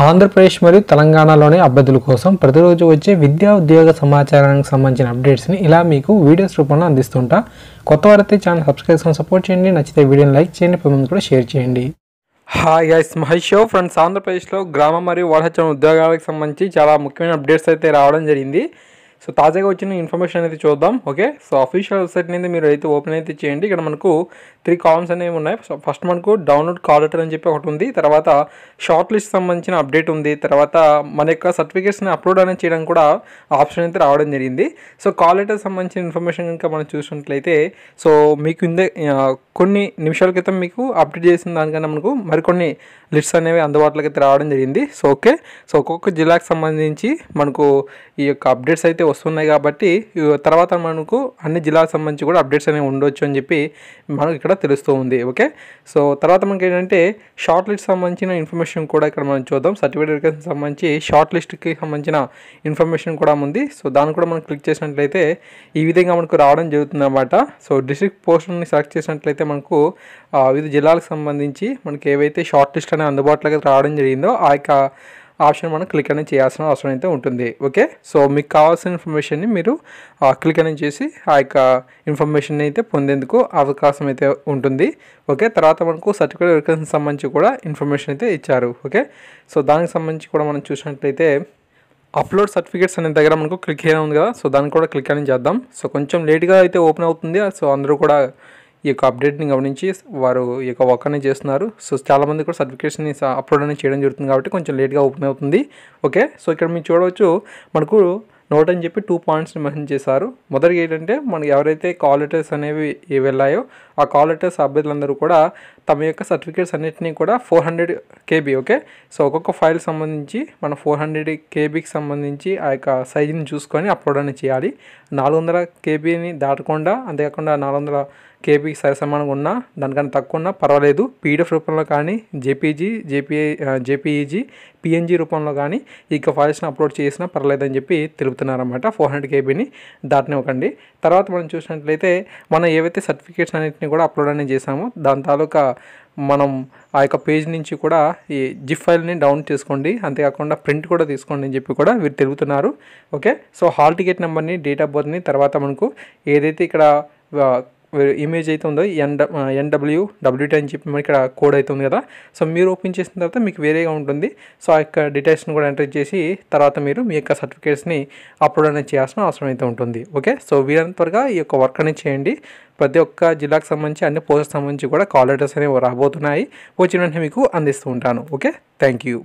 ఆంధ్రప్రదేశ్ మరియు తెలంగాణలోని అభ్యర్థుల కోసం ప్రతిరోజు వచ్చే విద్యా ఉద్యోగ సమాచారానికి సంబంధించిన అప్డేట్స్ని ఇలా మీకు వీడియోస్ రూపంలో అందిస్తుంటా. కొత్త వారైతే ఛానల్ సబ్స్క్రైబ్ చేసుకొని సపోర్ట్ చేయండి. నచ్చితే వీడియోని లైక్ చేయండి, పది మంది కూడా షేర్ చేయండి. Hi guys, Mahesh friends. ఆంధ్రప్రదేశ్లో గ్రామ మరియు వారసత్వ ఉద్యోగాలకు సంబంధించి చాలా ముఖ్యమైన అప్డేట్స్ అయితే రావడం జరిగింది. సో తాజాగా వచ్చిన ఇన్ఫర్మేషన్ అయితే చూద్దాం. ఓకే, సో అఫీషియల్ వెబ్సైట్ అనేది మీరు అయితే ఓపెన్ అయితే చేయండి. ఇక్కడ మనకు 3 కాలమ్స్ అనేవి ఉన్నాయి. సో ఫస్ట్ మనకు డౌన్లోడ్ కాల్ లెటర్ అని చెప్పి ఒకటి ఉంది, తర్వాత షార్ట్ లిస్ట్ సంబంధించిన అప్డేట్ ఉంది, తర్వాత మన యొక్క సర్టిఫికేట్స్ని అప్లోడ్ అనేది చేయడం కూడా ఆప్షన్ అయితే రావడం జరిగింది. సో కాల్ లెటర్ సంబంధించిన ఇన్ఫర్మేషన్ కనుక మనం చూసినట్లయితే, సో మీకు కొన్ని నిమిషాల క్రితం మీకు అప్డేట్ చేసిన దానికన్నా మనకు మరికొన్ని లిస్ట్స్ అనేవి అందుబాటులోకి అయితే రావడం జరిగింది. సో ఓకే, సో ఒక్కొక్క జిల్లాకు సంబంధించి మనకు ఈ యొక్క అప్డేట్స్ అయితే వస్తున్నాయి కాబట్టి తర్వాత మనకు అన్ని జిల్లాలకు సంబంధించి కూడా అప్డేట్స్ అనేవి ఉండొచ్చు అని చెప్పి మనకు ఇక్కడ తెలుస్తూ ఉంది. ఓకే, సో తర్వాత మనకి ఏంటంటే షార్ట్ లిస్ట్ సంబంధించిన ఇన్ఫర్మేషన్ కూడా ఇక్కడ మనం చూద్దాం. సర్టిఫికేట్ వెరిఫికేషన్ సంబంధించి షార్ట్ లిస్ట్కి సంబంధించిన ఇన్ఫర్మేషన్ కూడా ఉంది. సో దాన్ని కూడా మనం క్లిక్ చేసినట్లయితే ఈ విధంగా మనకు రావడం జరుగుతుంది అన్నమాట. సో డిస్ట్రిక్ట్ పోస్ట్ని సెలెక్ట్ చేసినట్లయితే మనకు వివిధ జిల్లాలకు సంబంధించి మనకి ఏవైతే షార్ట్ లిస్ట్ అనేది అందుబాటులోకి రావడం జరిగిందో ఆ యొక్క ఆప్షన్ మనం క్లిక్ అనేది చేయాల్సిన అవసరం అయితే ఉంటుంది. ఓకే, సో మీకు కావాల్సిన ఇన్ఫర్మేషన్ని మీరు క్లిక్ అనేది చేసి ఆ యొక్క ఇన్ఫర్మేషన్ అయితే పొందేందుకు అవకాశం అయితే ఉంటుంది. ఓకే, తర్వాత మనకు సర్టిఫికేట్ వెరిఫికేషన్ సంబంధించి కూడా ఇన్ఫర్మేషన్ అయితే ఇచ్చారు. ఓకే, సో దానికి సంబంధించి కూడా మనం చూసినట్లయితే అప్లోడ్ సర్టిఫికేట్స్ అనే దగ్గర మనకు క్లిక్ అయినా ఉంది కదా, సో దాన్ని కూడా క్లిక్ అనేది చేద్దాం. సో కొంచెం లేట్గా అయితే ఓపెన్ అవుతుంది. సో అందరూ కూడా ఈ యొక్క అప్డేట్ని గమనించి వారు ఈ యొక్క వర్క్ అనేది చేస్తున్నారు. సో చాలామంది కూడా సర్టిఫికేట్స్ని అప్లోడ్ అనేది చేయడం జరుగుతుంది కాబట్టి కొంచెం లేట్గా ఓపెన్ అవుతుంది. ఓకే, సో ఇక్కడ మీరు చూడవచ్చు మనకు నోట్ అని చెప్పి 2 పాయింట్స్ని మెన్షన్ చేశారు. మొదటిగా ఏంటంటే మనకి ఎవరైతే కాల్ లెటర్స్ అనేవి వెళ్ళాయో ఆ కాల్ లెటర్స్ అభ్యర్థులందరూ కూడా తమ యొక్క సర్టిఫికేట్స్ అన్నింటినీ కూడా 400 KB. ఓకే, సో ఒక్కొక్క ఫైల్ సంబంధించి మన 400 KBకి సంబంధించి ఆ యొక్క సైజుని చూసుకొని అప్లోడ్ అనేది చేయాలి. 400 KBని దాటకుండా, అంతేకాకుండా 400 KBకి సరిసమానంగా ఉన్నా దానికన్నా తక్కువ ఉన్నా పర్వాలేదు. PDF రూపంలో కానీ JPEG PNG రూపంలో కానీ ఈ ఫైల్స్ని అప్లోడ్ చేసినా పర్లేదని చెప్పి తెలుపుతున్నారన్నమాట. 400 KBని దాటనివ్వకండి. తర్వాత మనం చూసినట్లయితే మనం ఏవైతే సర్టిఫికేట్స్ అన్నింటినీ కూడా అప్లోడ్ అనేది చేసామో దాని తాలూకా మనం ఆ యొక్క పేజ్ నుంచి కూడా ఈ జిప్ ఫైల్ని డౌన్ చేసుకోండి, అంతేకాకుండా ప్రింట్ కూడా తీసుకోండి అని చెప్పి కూడా వీరు తెలుపుతున్నారు. ఓకే, సో హాల్ టికెట్ నెంబర్ని, డేట్ ఆఫ్ బర్త్ని, తర్వాత మనకు ఏదైతే ఇక్కడ ఇమేజ్ అయితే ఉందో NWWT అని చెప్పి మనకి ఇక్కడ కోడ్ అయితే ఉంది కదా, సో మీరు ఓపెన్ చేసిన తర్వాత మీకు వేరేగా ఉంటుంది. సో ఆ యొక్క డీటెయిల్స్ని కూడా ఎంటర్ చేసి తర్వాత మీరు మీ యొక్క సర్టిఫికేట్స్ని అప్లోడ్ అనేది చేయాల్సిన అవసరం అయితే ఉంటుంది. ఓకే, సో వీరంతవరగా ఈ యొక్క వర్క్ అనేది చేయండి. ప్రతి ఒక్క జిల్లాకు సంబంధించి అన్ని పోస్టులకు సంబంధించి కూడా కాల్ లెటర్స్ అనేవి రాబోతున్నాయి. వచ్చిన వెంటనే మీకు అందిస్తూ ఉంటాను. Okay, thank you.